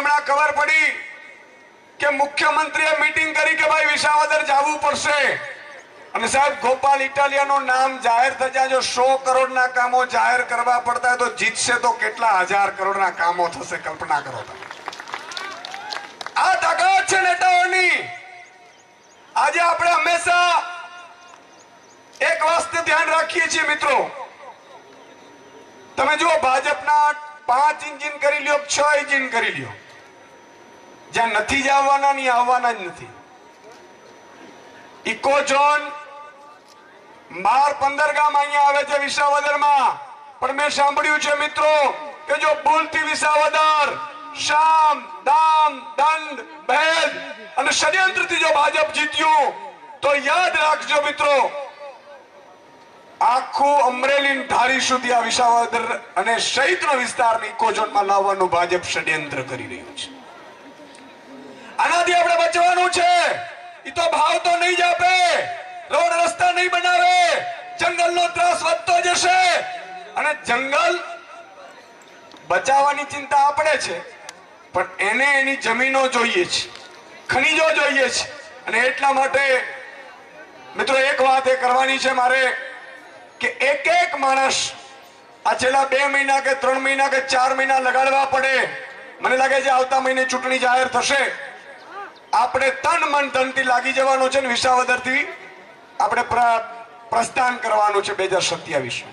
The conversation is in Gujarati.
હમણાં ખબર પડી કે મુખ્યમંત્રીએ મીટિંગ કરી કે ભાઈ વિસાવદર જવું પડશે અને સાહેબ ગોપાલ ઇટાલિયાનું નામ જાહેર થતા જો 100 કરોડના કામો જાહેર કરવા પડતા તો જીતશે તો કેટલા હજાર કરોડના કામો થશે કલ્પના કરો તમે આ તાકાત છે નેતાઓની આજે આપણે હંમેશા એક વસ્તુ ધ્યાન રાખીએ છીએ મિત્રો તમે જો ભાજપના 5 એન્જિન કરી લ્યો 6 એન્જિન કરી લ્યો જ્યાં નથી જવાના ની આવવાના જ નથી ઇકો ઝોન 12-15 ગામ અહીંયા આવે છે વિસાવદરમાં પણ મેં સાંભળ્યું છે મિત્રો કે જો ભૂલથી વિસાવદર શામ દામ દંડ ભેદ અને ષડયંત્રથી જો ભાજપ જીત્યું તો યાદ રાખજો મિત્રો આખું અમરેલી ધારી સુધી આ વિસાવદર અને સહિતનો વિસ્તારને ઇકો ઝોનમાં લાવવાનું ભાજપ ષડયંત્ર કરી રહ્યું છે આનાથી આપણે બચવાનું છે ઈ તો ભાવ તો નહીં જ આપે રોડ રસ્તા નહીં બનાવે જંગલનો ત્રાસ વધતો જશે અને જંગલ બચાવવાની ચિંતા આપણે છે પણ એને એની જમીનો જોઈએ છે ખનીજો જોઈએ છે અને એટલા માટે મિત્રો એક વાત એ કરવાની છે મારે કે એક એક માણસ આ છેલ્લા 2 મહિના કે 3 મહિના કે 4 મહિના લગાડવા પડે મને લાગે છે આવતા મહિને ચૂંટણી જાહેર થશે આપણે તન મન ધનથી લાગી જવાનું છે ને વિસાવદરથી આપણે પ્રસ્થાન કરવાનું છે 2027